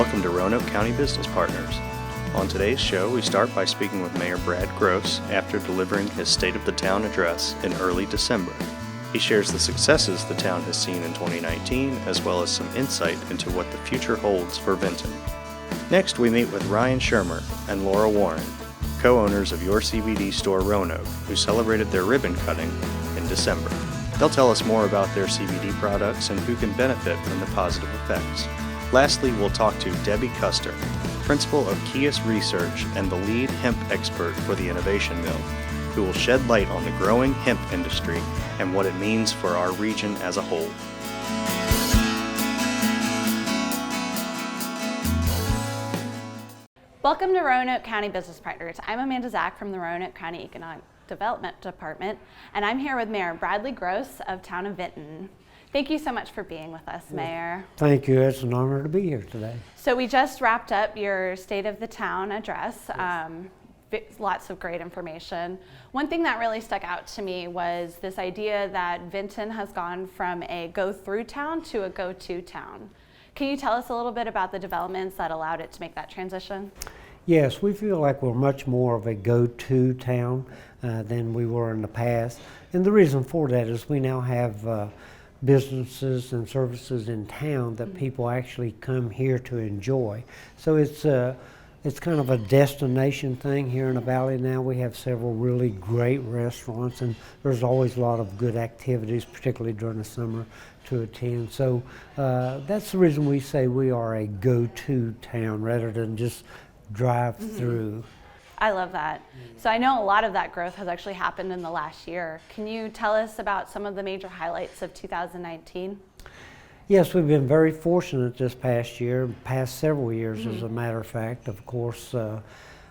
Welcome to Roanoke County Business Partners. On today's show, we start by speaking with Mayor Brad Gross after delivering his State of the Town address in early December. He shares the successes the town has seen in 2019, as well as some insight into what the future holds for Vinton. Next, we meet with Ryan Shermer and Laura Warren, co-owners of Your CBD Store Roanoke, who celebrated their ribbon cutting in December. They'll tell us more about their CBD products and who can benefit from the positive effects. Lastly, we'll talk to Debbie Custer, principal of Kias Research and the lead hemp expert for the Innovation Mill, who will shed light on the growing hemp industry and what it means for our region as a whole. Welcome to Roanoke County Business Partners. I'm Amanda Zach from the Roanoke County Economic Development Department, and I'm here with Mayor Bradley Gross of Town of Vinton. Thank you so much for being with us, Mayor. Thank you. It's an honor to be here today. So we just wrapped up your State of the Town address. Lots of great information. One thing that really stuck out to me was this idea that Vinton has gone from a go-through town to a go-to town. Can you tell us a little bit about the developments that allowed it to make that transition? Yes, we feel like we're much more of a go-to town than we were in the past. And the reason for that is we now have businesses and services in town that people actually come here to enjoy. So it's kind of a destination thing here in the valley now. We have several really great restaurants, and there's always a lot of good activities, particularly during the summer, to attend. So that's the reason we say we are a go-to town rather than just drive through. I love that. So I know a lot of that growth has actually happened in the last year. Can you tell us about some of the major highlights of 2019? Yes, we've been very fortunate this past year, past several years as a matter of fact. Of course,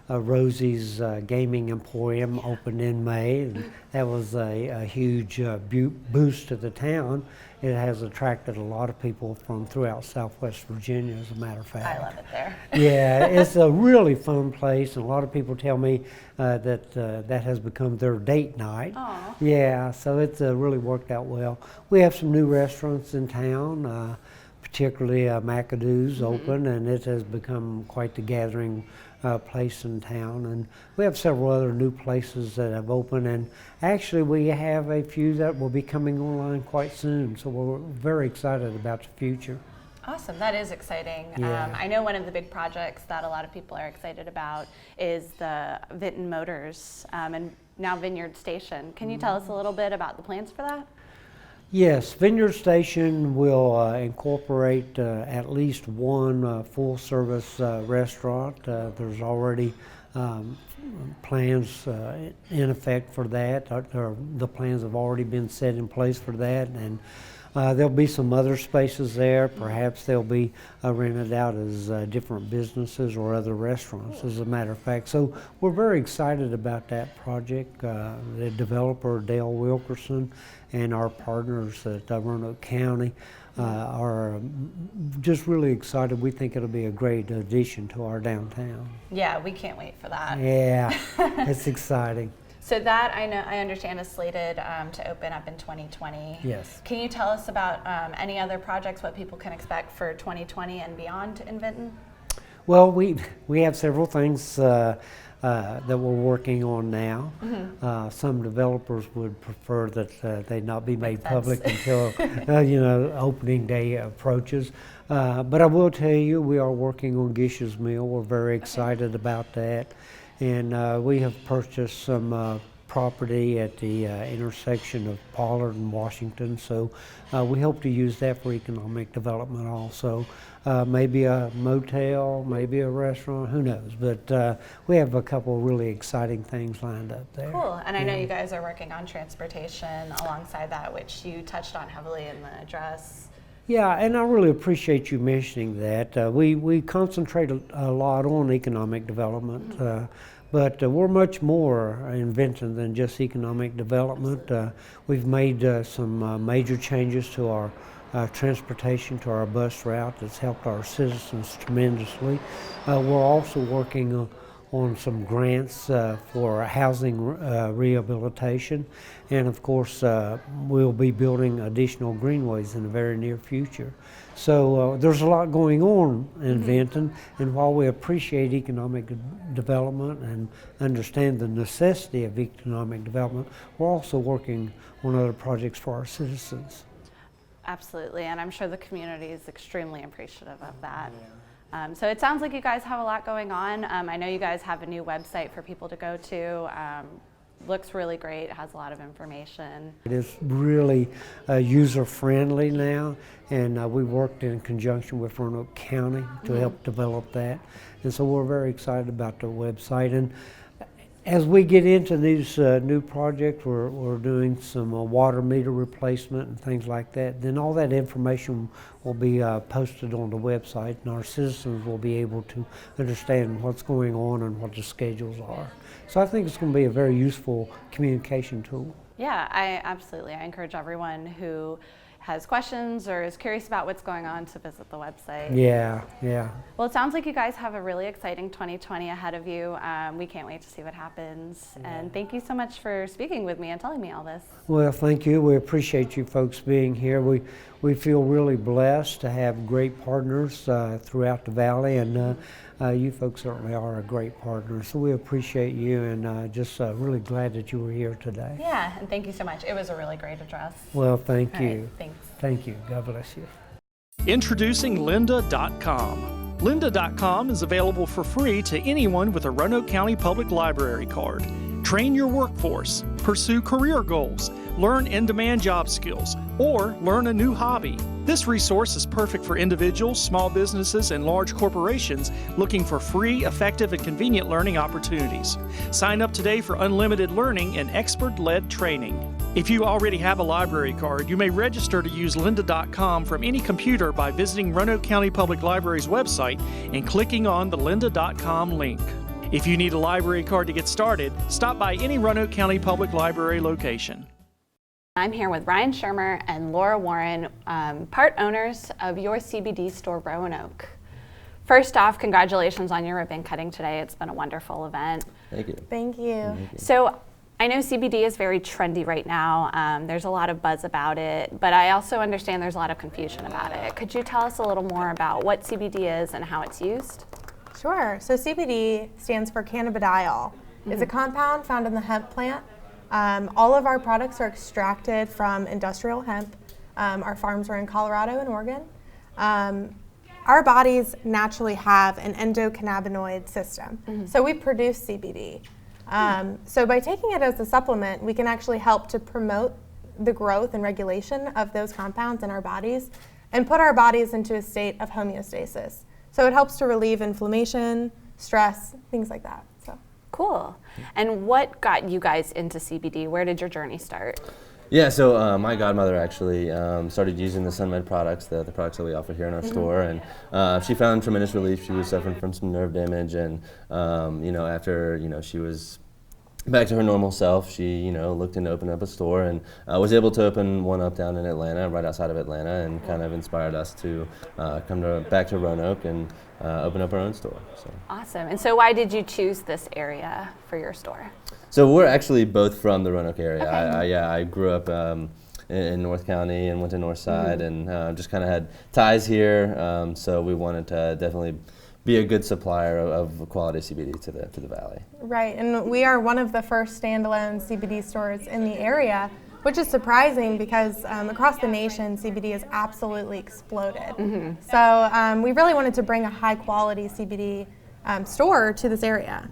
Rosie's Gaming Emporium opened in May, and that was a huge boost to the town. It has attracted a lot of people from throughout Southwest Virginia, as a matter of fact. I love it there. Yeah, it's a really fun place, and a lot of people tell me that has become their date night. Aww. Yeah, so it's really worked out well. We have some new restaurants in town, particularly McAdoo's open, and it has become quite the gathering place in town. And we have several other new places that have opened, and actually we have a few that will be coming online quite soon, so we're very excited about the future. Awesome, that is exciting. Yeah. I know one of the big projects that a lot of people are excited about is the Vinton Motors and now Vineyard Station. Can you tell us a little bit about the plans for that? Yes, Vineyard Station will incorporate at least one full-service restaurant. There's already plans in effect for that. The plans have already been set in place for that, and there'll be some other spaces there. Perhaps they'll be rented out as different businesses or other restaurants, as a matter of fact. So we're very excited about that project. The developer, Dale Wilkerson, and our partners at Roanoke County are just really excited. We think it'll be a great addition to our downtown. Yeah, we can't wait for that. Yeah, it's exciting. So that I understand is slated to open up in 2020. Yes. Can you tell us about any other projects, what people can expect for 2020 and beyond in Vinton? Well, we have several things that we're working on now. Some developers would prefer that they not be made public until opening day approaches. But I will tell you, we are working on Gish's Mill. We're very excited about that. And we have purchased some property at the intersection of Pollard and Washington, so we hope to use that for economic development also. Maybe a motel, maybe a restaurant, who knows, but we have a couple of really exciting things lined up there. Cool, and I know you guys are working on transportation alongside that, which you touched on heavily in the address. Yeah, and I really appreciate you mentioning that. We concentrate a lot on economic development, but we're much more in Vinton than just economic development. We've made some major changes to our transportation, to our bus route that's helped our citizens tremendously. We're also working on some grants for housing rehabilitation, and of course we'll be building additional greenways in the very near future. So there's a lot going on in Vinton, and while we appreciate economic development and understand the necessity of economic development, we're also working on other projects for our citizens. Absolutely, and I'm sure the community is extremely appreciative of that. So it sounds like you guys have a lot going on. I know you guys have a new website for people to go to. Looks really great, it has a lot of information. It is really user-friendly now, and we worked in conjunction with Roanoke County to help develop that. And so we're very excited about the website. And as we get into these new projects, we're doing some water meter replacement and things like that. Then all that information will be posted on the website, and our citizens will be able to understand what's going on and what the schedules are. So I think it's going to be a very useful communication tool. Yeah, I encourage everyone who has questions or is curious about what's going on to visit the website. Yeah. Well, it sounds like you guys have a really exciting 2020 ahead of you. We can't wait to see what happens. And thank you so much for speaking with me and telling me all this. Well, thank you. We appreciate you folks being here. We feel really blessed to have great partners throughout the valley, and you folks certainly are a great partner. So we appreciate you, and just really glad that you were here today. Yeah, and thank you so much. It was a really great address. Well, thank you. All right, thanks. Thank you. God bless you. Introducing lynda.com. Lynda.com is available for free to anyone with a Roanoke County Public Library card. Train your workforce, pursue career goals, learn in-demand job skills, or learn a new hobby. This resource is perfect for individuals, small businesses, and large corporations looking for free, effective, and convenient learning opportunities. Sign up today for unlimited learning and expert-led training. If you already have a library card, you may register to use lynda.com from any computer by visiting Roanoke County Public Library's website and clicking on the lynda.com link. If you need a library card to get started, stop by any Roanoke County Public Library location. I'm here with Ryan Shermer and Laura Warren, part owners of your CBD store, Roanoke. First off, congratulations on your ribbon cutting today. It's been a wonderful event. Thank you. Thank you. So I know CBD is very trendy right now. There's a lot of buzz about it, but I also understand there's a lot of confusion about it. Could you tell us a little more about what CBD is and how it's used? Sure. So CBD stands for cannabidiol. It's a compound found in the hemp plant. All of our products are extracted from industrial hemp. Our farms are in Colorado and Oregon. Our bodies naturally have an endocannabinoid system, so we produce CBD. So by taking it as a supplement, we can actually help to promote the growth and regulation of those compounds in our bodies and put our bodies into a state of homeostasis. So it helps to relieve inflammation, stress, things like that. So. Cool. And what got you guys into CBD? Where did your journey start? Yeah, so my godmother actually started using the SunMed products, the products that we offer here in our store, and she found tremendous relief. She was suffering from some nerve damage, and after she was back to her normal self, she looked into opening up a store, and was able to open one up down in Atlanta, right outside of Atlanta, and kind of inspired us to come back to Roanoke and open up our own store. So. Awesome. And so why did you choose this area for your store? So we're actually both from the Roanoke area. Okay. I grew up in North County and went to North Side, and just kind of had ties here. So we wanted to definitely be a good supplier of quality CBD to the valley. Right, and we are one of the first standalone CBD stores in the area, which is surprising because across the nation, CBD has absolutely exploded. So we really wanted to bring a high quality CBD store to this area.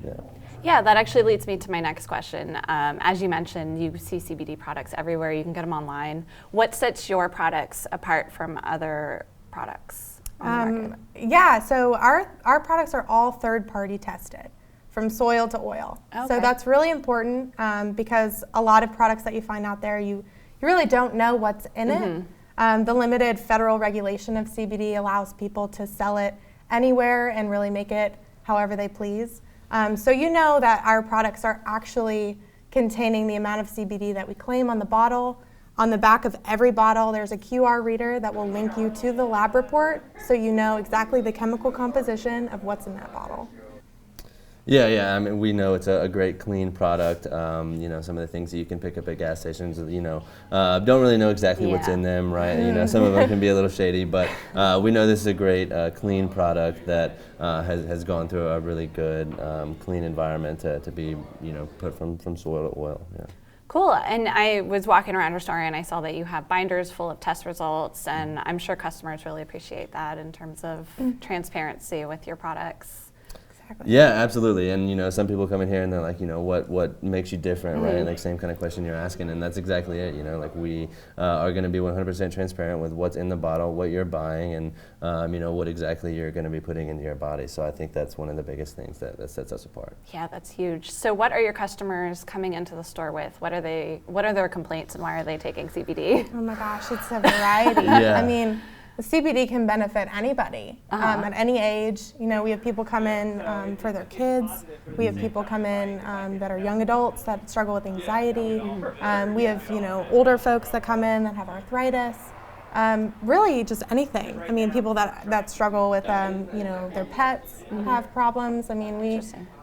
Yeah, that actually leads me to my next question. As you mentioned, you see CBD products everywhere. You can get them online. What sets your products apart from other products on the market? Yeah, so our products are all third-party tested, from soil to oil. Okay. So that's really important because a lot of products that you find out there, you really don't know what's in it. The limited federal regulation of CBD allows people to sell it anywhere and really make it however they please. So you know that our products are actually containing the amount of CBD that we claim on the bottle. On the back of every bottle, there's a QR reader that will link you to the lab report so you know exactly the chemical composition of what's in that bottle. Yeah. I mean, we know it's a great, clean product. Some of the things that you can pick up at gas stations, don't really know exactly what's in them, right? Some of them can be a little shady, but we know this is a great, clean product that has gone through a really good, clean environment to be, put from soil to oil. Yeah. Cool. And I was walking around your store and I saw that you have binders full of test results, and I'm sure customers really appreciate that in terms of transparency with your products. Yeah, absolutely. And some people come in here and they're like, what makes you different, right? Like same kind of question you're asking, and that's exactly it. Like we are going to be 100% transparent with what's in the bottle, what you're buying, and what exactly you're going to be putting into your body. So I think that's one of the biggest things that sets us apart. Yeah, that's huge. So what are your customers coming into the store with? What are their complaints, and why are they taking CBD? Oh my gosh, it's a variety. Yeah. I mean, the CBD can benefit anybody at any age. We have people come in for their kids. We have people come in that are young adults that struggle with anxiety. We have older folks that come in that have arthritis. Really, just anything. I mean, people that struggle with their pets have problems. I mean,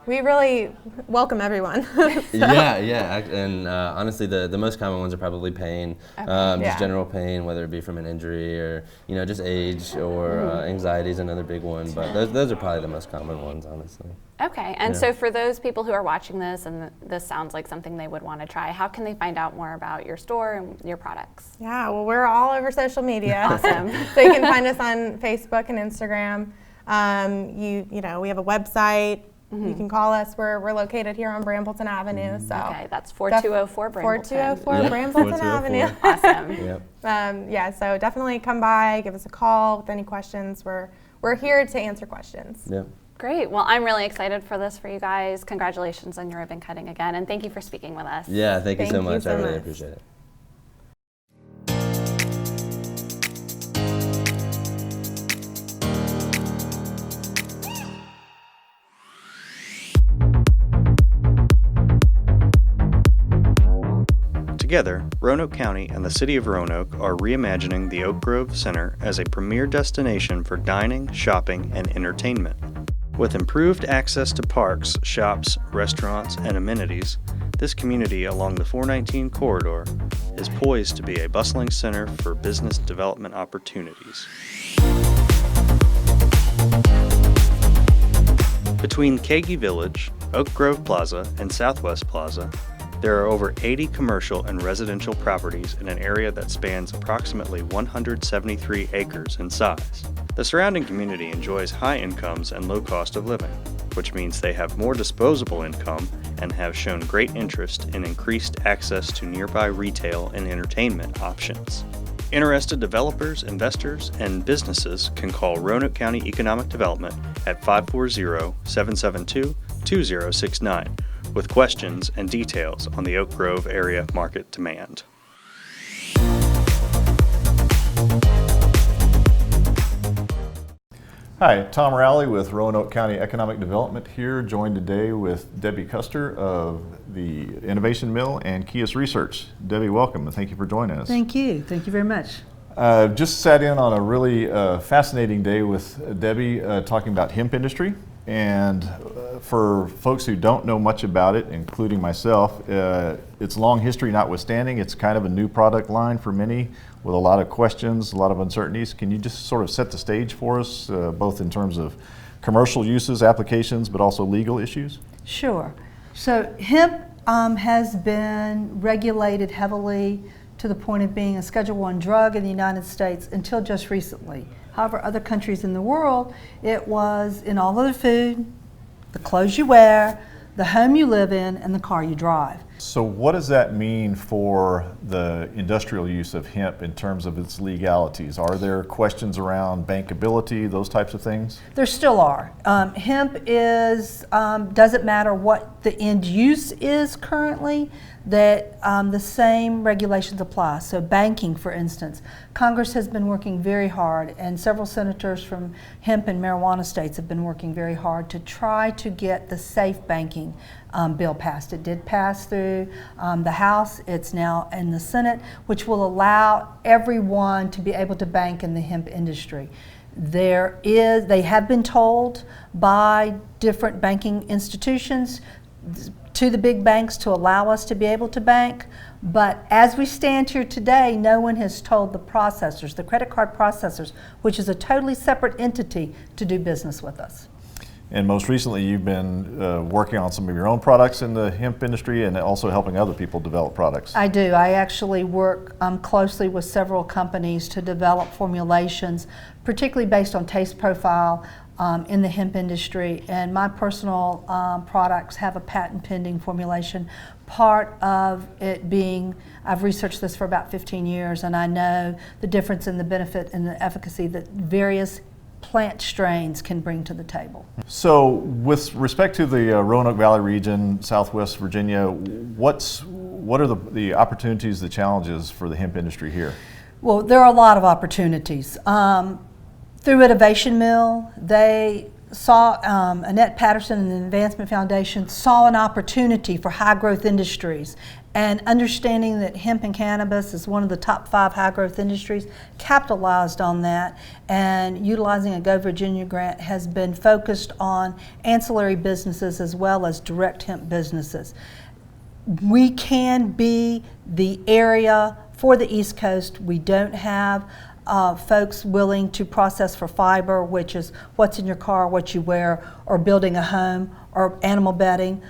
we really welcome everyone. Yeah, and honestly, the most common ones are probably pain, just general pain, whether it be from an injury or just age, or anxiety is another big one. But those are probably the most common ones, honestly. Okay, and so for those people who are watching this, and this sounds like something they would want to try, how can they find out more about your store and your products? Yeah, well, we're all over social media. Awesome. So you can find us on Facebook and Instagram. We have a website. You can call us. We're located here on Brambleton Avenue. So okay, that's 4204 Brambleton. 4204 Brambleton Avenue. Awesome. Yep. So definitely come by, give us a call with any questions. We're here to answer questions. Yep. Great. Well, I'm really excited for this for you guys. Congratulations on your ribbon cutting again, and thank you for speaking with us. Yeah, thank you so much. So I really much. appreciate it. Together, Roanoke County and the City of Roanoke are reimagining the Oak Grove Center as a premier destination for dining, shopping, and entertainment. With improved access to parks, shops, restaurants, and amenities, this community along the 419 corridor is poised to be a bustling center for business development opportunities. Between Kagi Village, Oak Grove Plaza, and Southwest Plaza, there are over 80 commercial and residential properties in an area that spans approximately 173 acres in size. The surrounding community enjoys high incomes and low cost of living, which means they have more disposable income and have shown great interest in increased access to nearby retail and entertainment options. Interested developers, investors, and businesses can call Roanoke County Economic Development at 540-772-2069 with questions and details on the Oak Grove area market demand. Hi, Tom Rowley with Roanoke County Economic Development here, joined today with Debbie Custer of the Innovation Mill and Kias Research. Debbie, welcome, and thank you for joining us. Thank you very much. Just sat in on a really fascinating day with Debbie talking about hemp industry. And for folks who don't know much about it, including myself, its long history notwithstanding, it's kind of a new product line for many with a lot of questions, a lot of uncertainties. Can you just sort of set the stage for us, both in terms of commercial uses, applications, but also legal issues? Sure. So hemp has been regulated heavily to the point of being a Schedule I drug in the United States until just recently. However, other countries in the world, it was in all of the food, the clothes you wear, the home you live in, and the car you drive. So what does that mean for the industrial use of hemp in terms of its legalities? Are there questions around bankability, those types of things? There still are. Hemp is, doesn't matter what the end use is currently, that the same regulations apply. So banking, for instance, Congress has been working very hard, and several senators from hemp and marijuana states have been working very hard to try to get the safe banking bill passed. It did pass through the House. It's now in the Senate, which will allow everyone to be able to bank in the hemp industry. They have been told by different banking institutions to the big banks to allow us to be able to bank. But as we stand here today, no one has told the processors, the credit card processors, which is a totally separate entity, to do business with us. And most recently, you've been working on some of your own products in the hemp industry and also helping other people develop products. I do. I actually work closely with several companies to develop formulations, particularly based on taste profile in the hemp industry. And my personal products have a patent pending formulation. Part of it being, I've researched this for about 15 years, and I know the difference in the benefit and the efficacy that various plant strains can bring to the table. So with respect to the Roanoke Valley region, Southwest Virginia, what are the opportunities, the challenges for the hemp industry here? Well, there are a lot of opportunities. Through Innovation Mill, they saw, Annette Patterson and the Advancement Foundation saw an opportunity for high growth industries, and understanding that hemp and cannabis is one of the top 5 high growth industries, capitalized on that, and utilizing a Go Virginia grant has been focused on ancillary businesses as well as direct hemp businesses. We can be the area for the East Coast. We don't have folks willing to process for fiber, which is what's in your car, what you wear, or building a home, or animal bedding.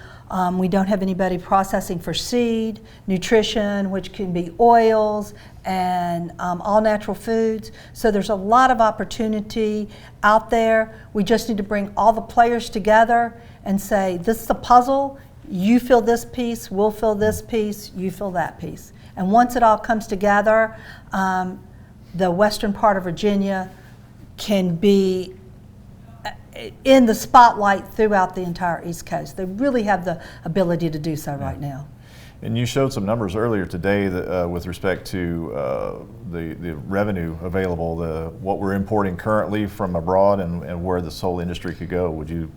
We don't have anybody processing for seed, nutrition, which can be oils, and all natural foods. So there's a lot of opportunity out there. We just need to bring all the players together and say, this is a puzzle. You fill this piece, we'll fill this piece, you fill that piece. And once it all comes together, the western part of Virginia can be in the spotlight throughout the entire East Coast. They really have the ability to do so right now. And you showed some numbers earlier today that, with respect to the revenue available, what we're importing currently from abroad and where this whole industry could go. Would you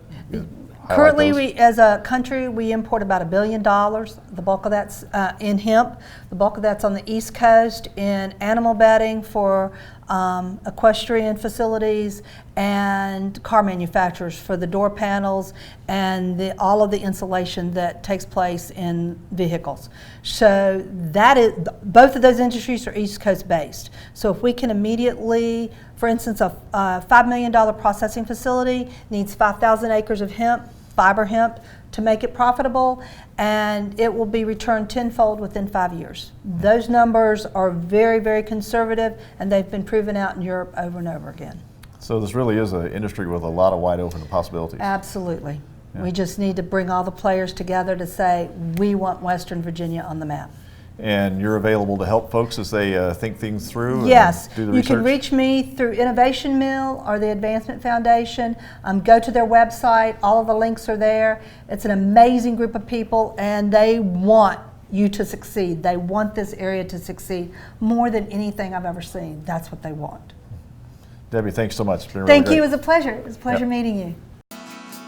Currently, we, as a country, we import about $1 billion. The bulk of that's in hemp. The bulk of that's on the East Coast in animal bedding for equestrian facilities and car manufacturers for the door panels and all of the insulation that takes place in vehicles. So that is, both of those industries are East Coast based. So if we can immediately, for instance, a $5 million processing facility needs 5,000 acres of hemp, fiber hemp, to make it profitable, and it will be returned tenfold within 5 years. Those numbers are very, very conservative, and they've been proven out in Europe over and over again. So this really is an industry with a lot of wide open possibilities. Absolutely. Yeah. We just need to bring all the players together to say, we want Western Virginia on the map. And you're available to help folks as they think things through? Yes, and do the you research? can reach me through Innovation Mill or the Advancement Foundation. Go to their website, all of the links are there. It's an amazing group of people, and they want you to succeed. They want this area to succeed more than anything I've ever seen. That's what they want. Debbie, thanks so much. It's been really Thank great. you, it was a pleasure. It was a pleasure meeting you.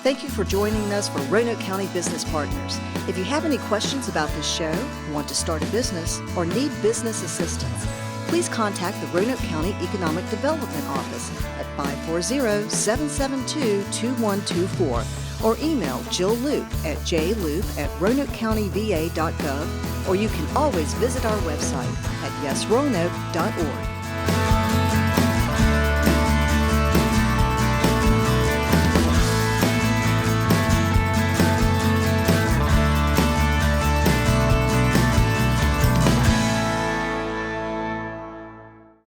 Thank you for joining us for Roanoke County Business Partners. If you have any questions about this show, want to start a business, or need business assistance, please contact the Roanoke County Economic Development Office at 540-772-2124 or email Jill Loop at jloop@roanokecountyva.gov, or you can always visit our website at yesroanoke.org.